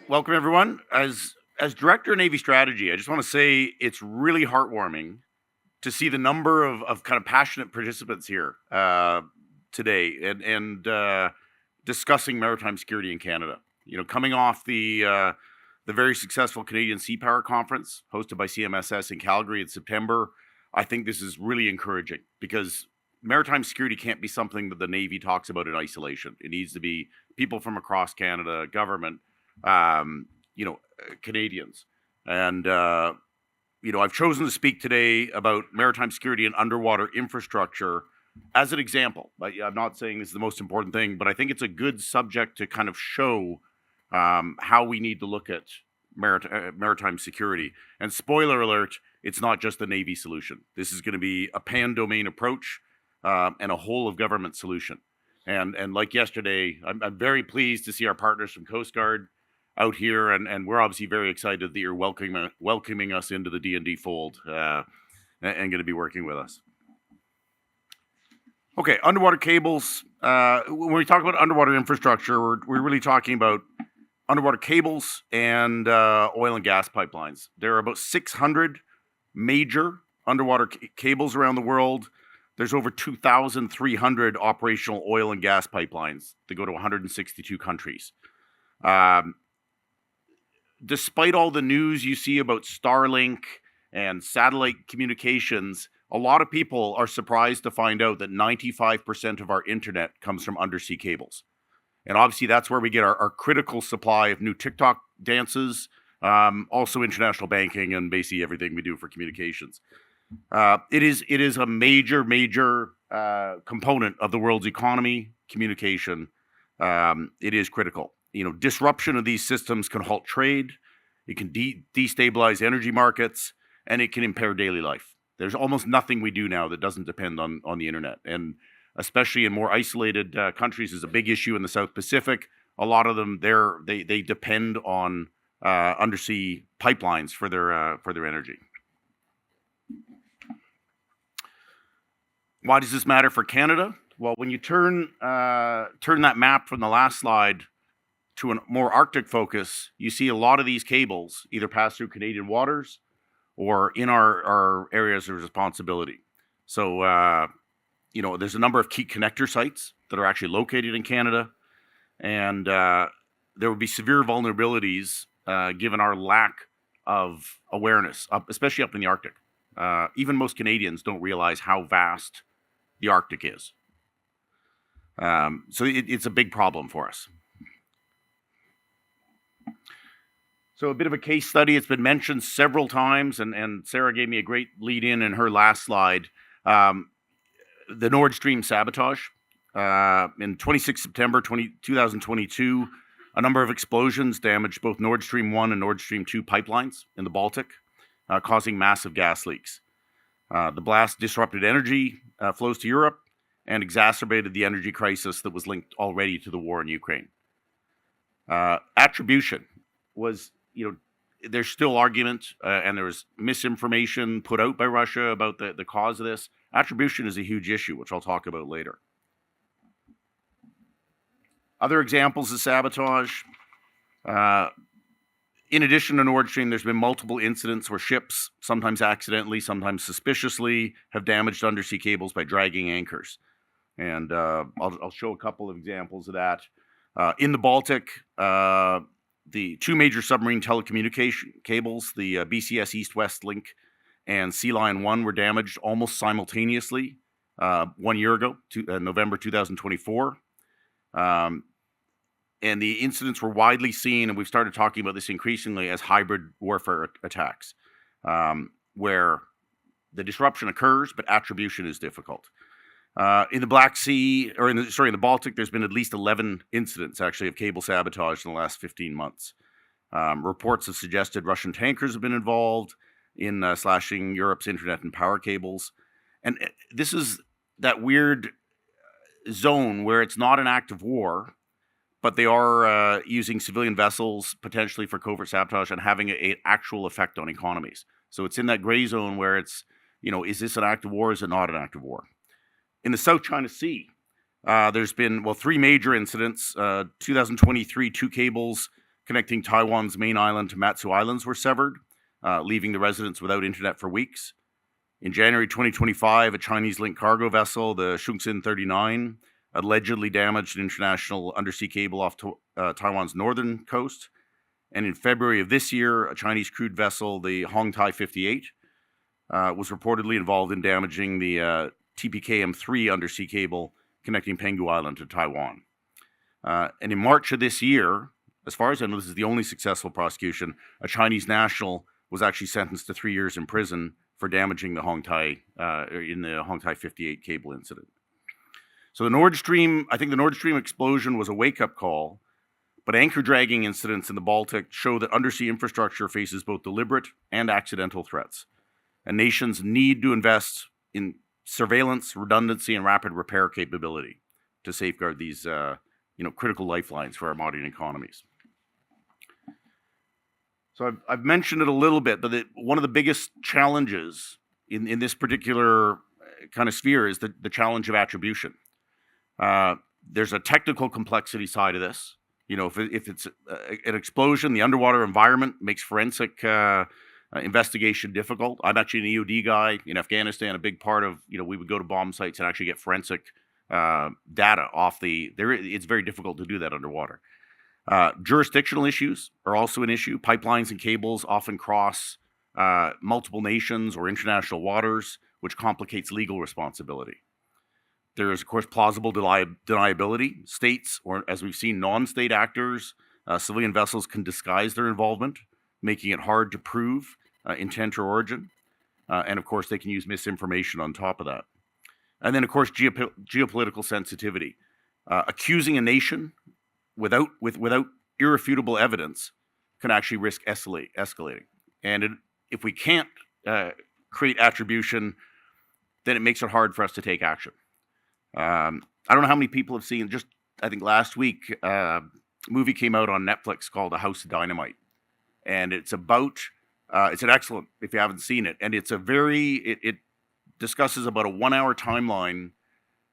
Welcome, everyone. As Director of Navy Strategy, I just want to say it's really heartwarming to see the number of kind of passionate participants here today and discussing maritime security in Canada. You know, coming off the very successful Canadian Sea Power Conference hosted by CMSS in Calgary in September, I think this is really encouraging because maritime security can't be something that the Navy talks about in isolation. It needs to be people from across Canada, government, Canadians. And, I've chosen to speak today about maritime security and underwater infrastructure as an example. I'm not saying this is the most important thing, but I think it's a good subject to kind of show how we need to look at maritime security. And spoiler alert, it's not just the Navy solution. This is going to be a pan-domain approach and a whole of government solution. And like yesterday, I'm very pleased to see our partners from Coast Guard out here, and we're obviously very excited that you're welcoming us into the D&D fold and going to be working with us. Okay, underwater cables. When we talk about underwater infrastructure, we're really talking about underwater cables and oil and gas pipelines. There are about 600 major underwater cables around the world. There's over 2,300 operational oil and gas pipelines that go to 162 countries. Despite all the news you see about Starlink and satellite communications, a lot of people are surprised to find out that 95% of our internet comes from undersea cables. And obviously that's where we get our critical supply of new TikTok dances, also international banking and basically everything we do for communications. It is a major component of the world's economy, communication. It is critical. Disruption of these systems can halt trade, it can destabilize energy markets, and it can impair daily life. There's almost nothing we do now that doesn't depend on the internet. And especially in more isolated countries, is a big issue in the South Pacific. A lot of them, they depend on undersea pipelines for their energy. Why does this matter for Canada? Well, when you turn that map from the last slide to a more Arctic focus, you see a lot of these cables either pass through Canadian waters or in our areas of responsibility. So, there's a number of key connector sites that are actually located in Canada, and there would be severe vulnerabilities given our lack of awareness, especially up in the Arctic. Even most Canadians don't realize how vast the Arctic is. So it's a big problem for us. So a bit of a case study. It's been mentioned several times, and Sarah gave me a great lead in her last slide. The Nord Stream sabotage. In 26 September 2022, a number of explosions damaged both Nord Stream 1 and Nord Stream 2 pipelines in the Baltic, causing massive gas leaks. The blast disrupted energy flows to Europe and exacerbated the energy crisis that was linked already to the war in Ukraine. Attribution was, there's still argument and there was misinformation put out by Russia about the cause of this. Attribution is a huge issue, which I'll talk about later. Other examples of sabotage. In addition to Nord Stream, there's been multiple incidents where ships, sometimes accidentally, sometimes suspiciously, have damaged undersea cables by dragging anchors. And I'll show a couple of examples of that. In the Baltic, the two major submarine telecommunication cables, the BCS East-West Link and Sea Lion 1, were damaged almost simultaneously 1 year ago, November 2024. And the incidents were widely seen, and we've started talking about this increasingly, as hybrid warfare attacks, where the disruption occurs, but attribution is difficult. In the Black Sea, or in the Baltic, there's been at least 11 incidents, actually, of cable sabotage in the last 15 months. Reports have suggested Russian tankers have been involved in slashing Europe's internet and power cables. And this is that weird zone where it's not an act of war, but they are using civilian vessels potentially for covert sabotage and having an actual effect on economies. So it's in that gray zone where it's, is this an act of war? Is it not an act of war? In the South China Sea, there's been, three major incidents. 2023, two cables connecting Taiwan's main island to Matsu Islands were severed, leaving the residents without internet for weeks. In January 2025, a Chinese-linked cargo vessel, the Shungsin 39, allegedly damaged an international undersea cable off Taiwan's northern coast. And in February of this year, a Chinese crewed vessel, the Hongtai 58, was reportedly involved in damaging the TPKM-3 undersea cable connecting Penghu Island to Taiwan. And in March of this year, as far as I know, this is the only successful prosecution, a Chinese national was actually sentenced to 3 years in prison for damaging the Hongtai in the Hongtai 58 cable incident. So the Nord Stream explosion was a wake-up call, but anchor dragging incidents in the Baltic show that undersea infrastructure faces both deliberate and accidental threats. And nations need to invest in surveillance, redundancy, and rapid repair capability to safeguard these critical lifelines for our modern economies. So I've mentioned it a little bit, but one of the biggest challenges in this particular kind of sphere is the challenge of attribution. There's a technical complexity side of this. If it's an explosion, the underwater environment makes forensic investigation difficult. I'm actually an EOD guy in Afghanistan. A big part of, we would go to bomb sites and actually get forensic data off it's very difficult to do that underwater. Jurisdictional issues are also an issue. Pipelines and cables often cross multiple nations or international waters, which complicates legal responsibility. There is, of course, plausible deniability. States, or as we've seen, non-state actors, civilian vessels can disguise their involvement, making it hard to prove intent or origin. And of course, they can use misinformation on top of that. And then, of course, geopolitical sensitivity. Accusing a nation without irrefutable evidence can actually risk escalating. And if we can't create attribution, then it makes it hard for us to take action. I don't know how many people have seen, just I think last week, a movie came out on Netflix called A House of Dynamite. And it's about, it's an excellent, if you haven't seen it, and it's it discusses about a 1 hour timeline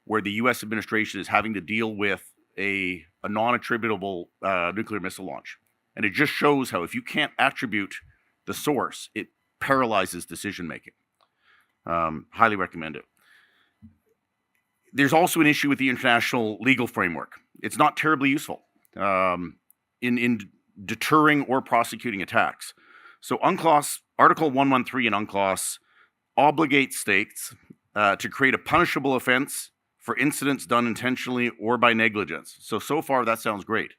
where the US administration is having to deal with a non-attributable nuclear missile launch. And it just shows how if you can't attribute the source, it paralyzes decision-making. Highly recommend it. There's also an issue with the international legal framework. It's not terribly useful in deterring or prosecuting attacks. So UNCLOS, Article 113 in UNCLOS obligates states to create a punishable offense for incidents done intentionally or by negligence. So far that sounds great.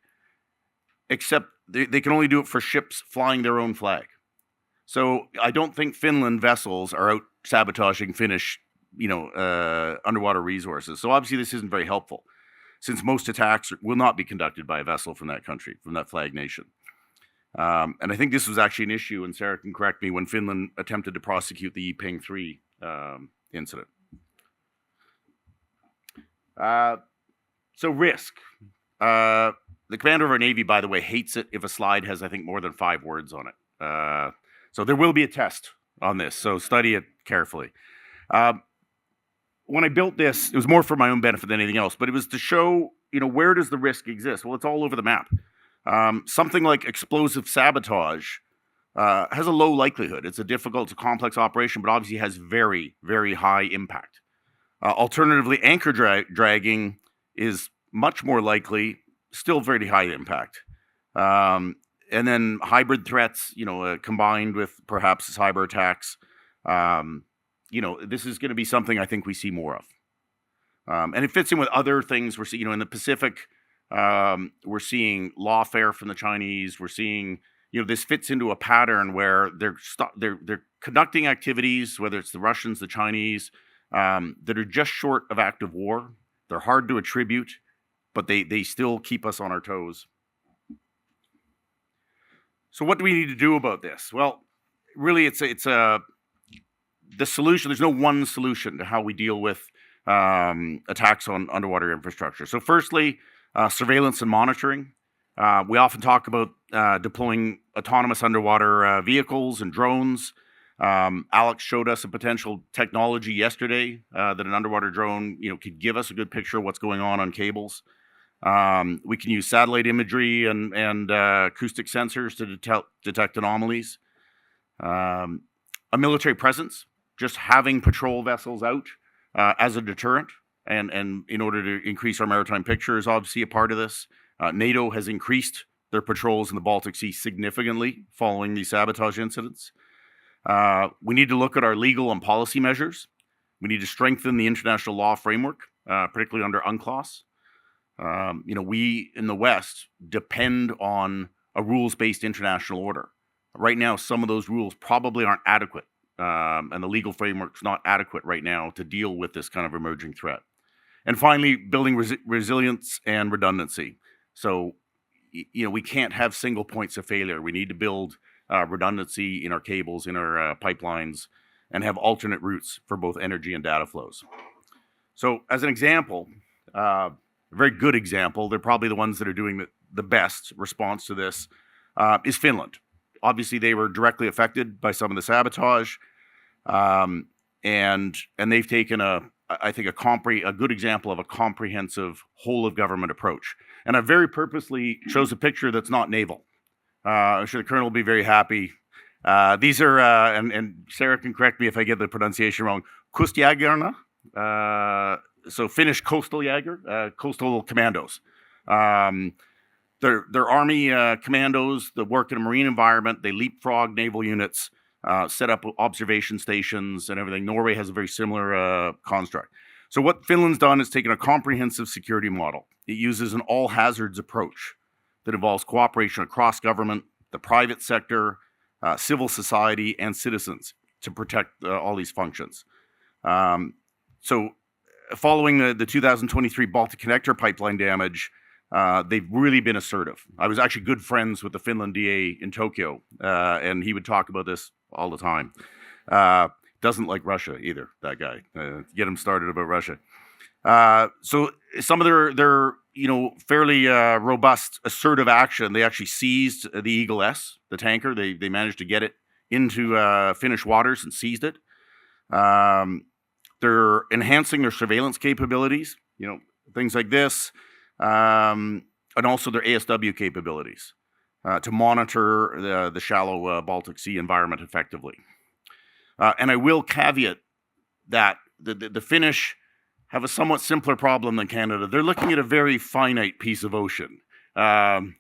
Except they can only do it for ships flying their own flag. So I don't think Finland vessels are out sabotaging Finnish underwater resources. So obviously this isn't very helpful, since most attacks will not be conducted by a vessel from that country, from that flag nation. And I think this was actually an issue, and Sarah can correct me, when Finland attempted to prosecute the Yiping 3 incident. So risk. The commander of our Navy, by the way, hates it if a slide has, I think, more than 5 words on it. So there will be a test on this, so study it carefully. When I built this, it was more for my own benefit than anything else, but it was to show, where does the risk exist? Well, it's all over the map. Something like explosive sabotage has a low likelihood. It's a difficult to complex operation, but obviously has very, very high impact. Alternatively, anchor dragging is much more likely, still very high impact. And then hybrid threats, combined with perhaps cyber attacks, this is going to be something I think we see more of. And it fits in with other things we're seeing, in the Pacific. We're seeing lawfare from the Chinese. We're seeing, this fits into a pattern where they're conducting activities, whether it's the Russians, the Chinese, that are just short of active war. They're hard to attribute, but they still keep us on our toes. So what do we need to do about this? Well, really, it's the solution. There's no one solution to how we deal with attacks on underwater infrastructure. So firstly, surveillance and monitoring. We often talk about deploying autonomous underwater vehicles and drones. Alex showed us a potential technology yesterday that an underwater drone, could give us a good picture of what's going on cables. We can use satellite imagery and acoustic sensors to detect anomalies. A military presence, just having patrol vessels out as a deterrent and in order to increase our maritime picture is obviously a part of this. NATO has increased their patrols in the Baltic Sea significantly following these sabotage incidents. We need to look at our legal and policy measures. We need to strengthen the international law framework, particularly under UNCLOS. We in the West depend on a rules-based international order. Right now, some of those rules probably aren't adequate, and the legal framework's not adequate right now to deal with this kind of emerging threat. And finally, building resilience and redundancy. So, we can't have single points of failure. We need to build redundancy in our cables, in our pipelines, and have alternate routes for both energy and data flows. So, as an example, a very good example, they're probably the ones that are doing the best response to this, is Finland. Obviously, they were directly affected by some of the sabotage, and they've taken a good example of a comprehensive whole of government approach. And I very purposely chose a picture that's not naval. I'm sure the colonel will be very happy. These are, and Sarah can correct me if I get the pronunciation wrong, Kustjägarna, so Finnish coastal Jäger, coastal commandos. They're army commandos that work in a marine environment. They leapfrog naval units, set up observation stations and everything. Norway has a very similar construct. So what Finland's done is taken a comprehensive security model. It uses an all hazards approach that involves cooperation across government, the private sector, civil society, and citizens to protect all these functions. So following the 2023 Baltic Connector pipeline damage, they've really been assertive. I was actually good friends with the Finland DA in Tokyo, and he would talk about this all the time. Doesn't like Russia either, that guy. Get him started about Russia. So some of their fairly robust assertive action, they actually seized the Eagle S, the tanker. They managed to get it into Finnish waters and seized it. They're enhancing their surveillance capabilities, things like this, and also their ASW capabilities to monitor the shallow Baltic Sea environment effectively. And I will caveat that the Finnish have a somewhat simpler problem than Canada. They're looking at a very finite piece of ocean.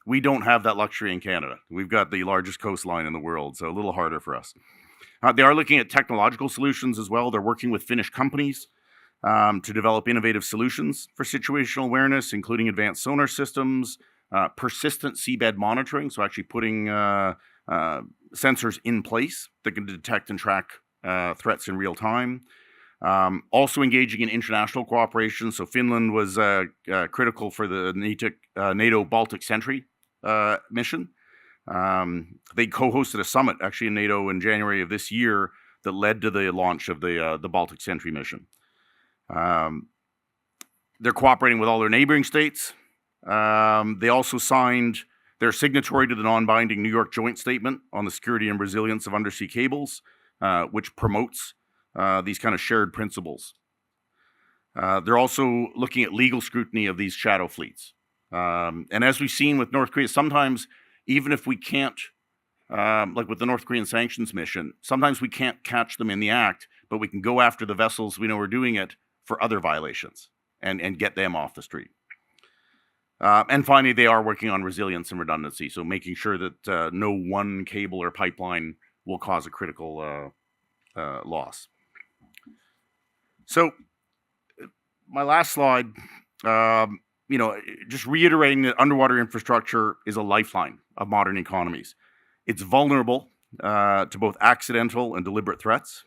We don't have that luxury in Canada. We've got the largest coastline in the world, so a little harder for us. They are looking at technological solutions as well. They're working with Finnish companies to develop innovative solutions for situational awareness, including advanced sonar systems, persistent seabed monitoring, so actually putting sensors in place that can detect and track threats in real time. Also engaging in international cooperation. So Finland was critical for the NATO Baltic Sentry mission. They co-hosted a summit actually in NATO in January of this year that led to the launch of the Baltic Sentry mission. They're cooperating with all their neighboring states. They also signed their signatory to the non-binding New York Joint Statement on the Security and Resilience of Undersea Cables, which promotes these kind of shared principles. They're also looking at legal scrutiny of these shadow fleets. And as we've seen with North Korea, sometimes even if we can't, like with the North Korean sanctions mission, sometimes we can't catch them in the act, but we can go after the vessels we know are doing it for other violations and get them off the street. And finally, they are working on resilience and redundancy, so making sure that no one cable or pipeline will cause a critical loss. So my last slide, just reiterating that underwater infrastructure is a lifeline of modern economies. It's vulnerable to both accidental and deliberate threats.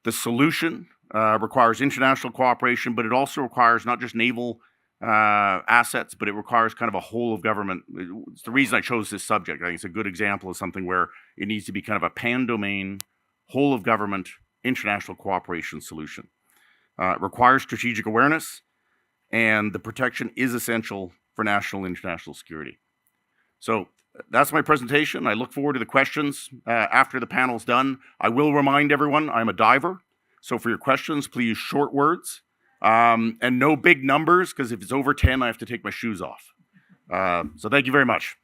The solution requires international cooperation, but it also requires not just naval assets, but it requires kind of a whole of government. It's the reason I chose this subject. I think it's a good example of something where it needs to be kind of a pan-domain, whole of government, international cooperation solution. It requires strategic awareness, and the protection is essential for national and international security. So that's my presentation. I look forward to the questions after the panel's done. I will remind everyone I'm a diver, so for your questions, please use short words. And no big numbers, because if it's over 10, I have to take my shoes off. So thank you very much.